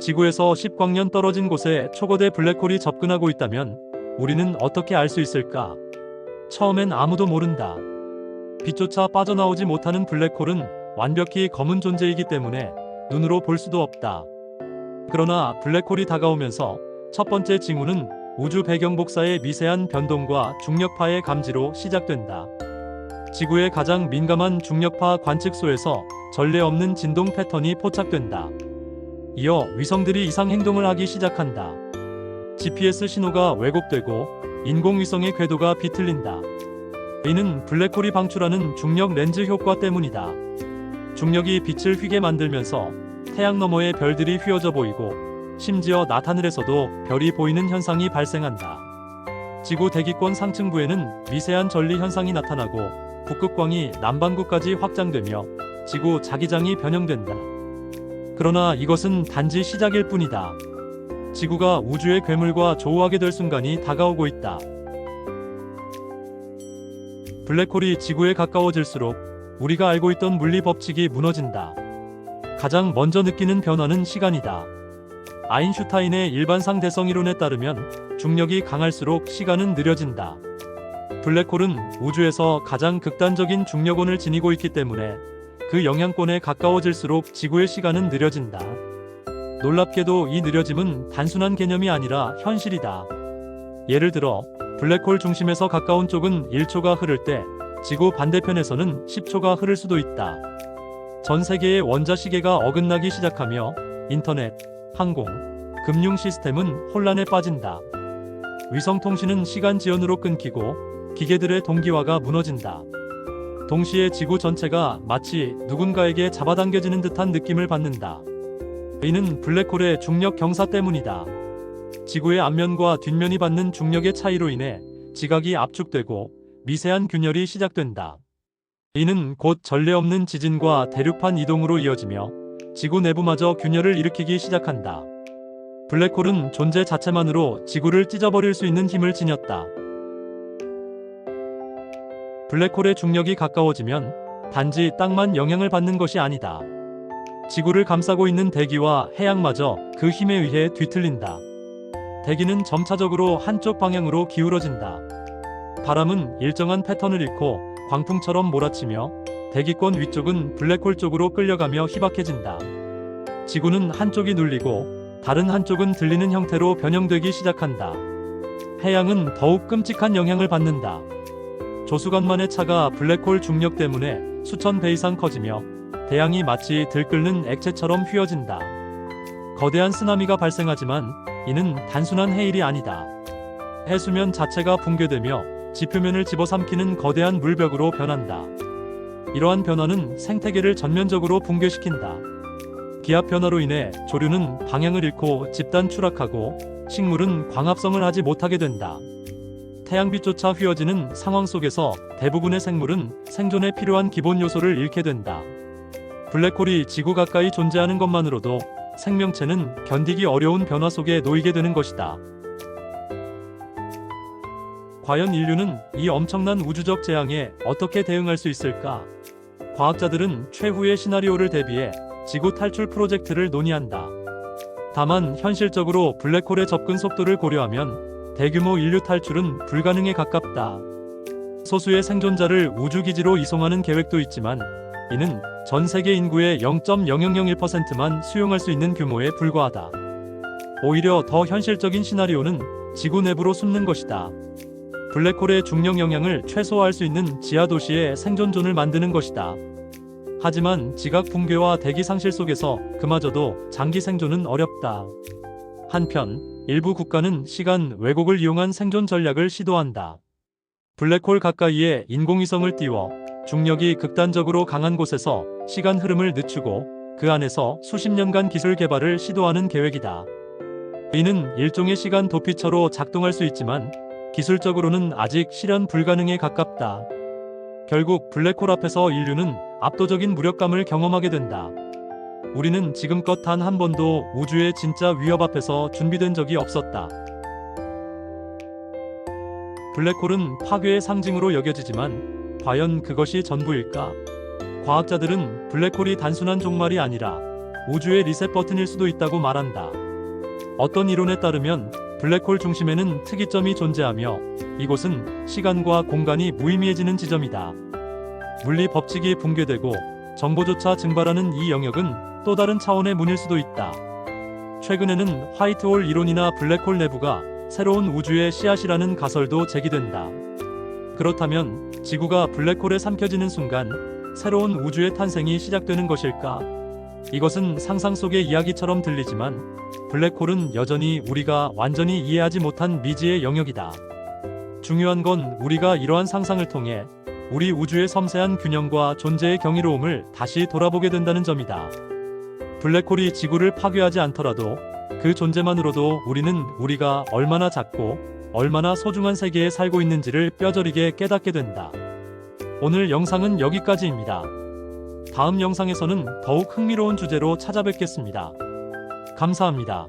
지구에서 10광년 떨어진 곳에 초거대 블랙홀이 접근하고 있다면 우리는 어떻게 알 수 있을까? 처음엔 아무도 모른다. 빛조차 빠져나오지 못하는 블랙홀은 완벽히 검은 존재이기 때문에 눈으로 볼 수도 없다. 그러나 블랙홀이 다가오면서 첫 번째 징후는 우주 배경 복사의 미세한 변동과 중력파의 감지로 시작된다. 지구의 가장 민감한 중력파 관측소에서 전례 없는 진동 패턴이 포착된다. 이어 위성들이 이상 행동을 하기 시작한다. GPS 신호가 왜곡되고 인공위성의 궤도가 비틀린다. 이는 블랙홀이 방출하는 중력 렌즈 효과 때문이다. 중력이 빛을 휘게 만들면서 태양 너머의 별들이 휘어져 보이고 심지어 낮 하늘에서도 별이 보이는 현상이 발생한다. 지구 대기권 상층부에는 미세한 전리 현상이 나타나고 북극광이 남반구까지 확장되며 지구 자기장이 변형된다. 그러나 이것은 단지 시작일 뿐이다. 지구가 우주의 괴물과 조우하게 될 순간이 다가오고 있다. 블랙홀이 지구에 가까워질수록 우리가 알고 있던 물리 법칙이 무너진다. 가장 먼저 느끼는 변화는 시간이다. 아인슈타인의 일반상 대성 이론에 따르면 중력이 강할수록 시간은 느려진다. 블랙홀은 우주에서 가장 극단적인 중력원을 지니고 있기 때문에 그 영향권에 가까워질수록 지구의 시간은 느려진다. 놀랍게도 이 느려짐은 단순한 개념이 아니라 현실이다. 예를 들어 블랙홀 중심에서 가까운 쪽은 1초가 흐를 때 지구 반대편에서는 10초가 흐를 수도 있다. 전 세계의 원자 시계가 어긋나기 시작하며 인터넷, 항공, 금융 시스템은 혼란에 빠진다. 위성 통신은 시간 지연으로 끊기고 기계들의 동기화가 무너진다. 동시에 지구 전체가 마치 누군가에게 잡아당겨지는 듯한 느낌을 받는다. 이는 블랙홀의 중력 경사 때문이다. 지구의 앞면과 뒷면이 받는 중력의 차이로 인해 지각이 압축되고 미세한 균열이 시작된다. 이는 곧 전례 없는 지진과 대륙판 이동으로 이어지며 지구 내부마저 균열을 일으키기 시작한다. 블랙홀은 존재 자체만으로 지구를 찢어버릴 수 있는 힘을 지녔다. 블랙홀의 중력이 가까워지면 단지 땅만 영향을 받는 것이 아니다. 지구를 감싸고 있는 대기와 해양마저 그 힘에 의해 뒤틀린다. 대기는 점차적으로 한쪽 방향으로 기울어진다. 바람은 일정한 패턴을 잃고 광풍처럼 몰아치며 대기권 위쪽은 블랙홀 쪽으로 끌려가며 희박해진다. 지구는 한쪽이 눌리고 다른 한쪽은 들리는 형태로 변형되기 시작한다. 해양은 더욱 끔찍한 영향을 받는다. 조수간만의 차가 블랙홀 중력 때문에 수천 배 이상 커지며 대양이 마치 들끓는 액체처럼 휘어진다. 거대한 쓰나미가 발생하지만 이는 단순한 해일이 아니다. 해수면 자체가 붕괴되며 지표면을 집어삼키는 거대한 물벽으로 변한다. 이러한 변화는 생태계를 전면적으로 붕괴시킨다. 기압 변화로 인해 조류는 방향을 잃고 집단 추락하고 식물은 광합성을 하지 못하게 된다. 태양빛조차 휘어지는 상황 속에서 대부분의 생물은 생존에 필요한 기본 요소를 잃게 된다. 블랙홀이 지구 가까이 존재하는 것만으로도 생명체는 견디기 어려운 변화 속에 놓이게 되는 것이다. 과연 인류는 이 엄청난 우주적 재앙에 어떻게 대응할 수 있을까? 과학자들은 최후의 시나리오를 대비해 지구 탈출 프로젝트를 논의한다. 다만 현실적으로 블랙홀의 접근 속도를 고려하면 대규모 인류 탈출은 불가능에 가깝다. 소수의 생존자를 우주기지로 이송하는 계획도 있지만 이는 전 세계 인구의 0.0001%만 수용할 수 있는 규모에 불과하다. 오히려 더 현실적인 시나리오는 지구 내부로 숨는 것이다. 블랙홀의 중력 영향을 최소화할 수 있는 지하 도시의 생존존을 만드는 것이다. 하지만 지각 붕괴와 대기 상실 속에서 그마저도 장기 생존은 어렵다. 한편 일부 국가는 시간 왜곡을 이용한 생존 전략을 시도한다. 블랙홀 가까이에 인공위성을 띄워 중력이 극단적으로 강한 곳에서 시간 흐름을 늦추고 그 안에서 수십 년간 기술 개발을 시도하는 계획이다. 이는 일종의 시간 도피처로 작동할 수 있지만 기술적으로는 아직 실현 불가능에 가깝다. 결국 블랙홀 앞에서 인류는 압도적인 무력감을 경험하게 된다. 우리는 지금껏 단 한 번도 우주의 진짜 위협 앞에서 준비된 적이 없었다. 블랙홀은 파괴의 상징으로 여겨지지만 과연 그것이 전부일까? 과학자들은 블랙홀이 단순한 종말이 아니라 우주의 리셋 버튼일 수도 있다고 말한다. 어떤 이론에 따르면 블랙홀 중심에는 특이점이 존재하며 이곳은 시간과 공간이 무의미해지는 지점이다. 물리 법칙이 붕괴되고 정보조차 증발하는 이 영역은 또 다른 차원의 문일 수도 있다. 최근에는 화이트홀 이론이나 블랙홀 내부가 새로운 우주의 씨앗이라는 가설도 제기된다. 그렇다면 지구가 블랙홀에 삼켜지는 순간 새로운 우주의 탄생이 시작되는 것일까? 이것은 상상 속의 이야기처럼 들리지만 블랙홀은 여전히 우리가 완전히 이해하지 못한 미지의 영역이다. 중요한 건 우리가 이러한 상상을 통해 우리 우주의 섬세한 균형과 존재의 경이로움을 다시 돌아보게 된다는 점이다. 블랙홀이 지구를 파괴하지 않더라도 그 존재만으로도 우리는 우리가 얼마나 작고 얼마나 소중한 세계에 살고 있는지를 뼈저리게 깨닫게 된다. 오늘 영상은 여기까지입니다. 다음 영상에서는 더욱 흥미로운 주제로 찾아뵙겠습니다. 감사합니다.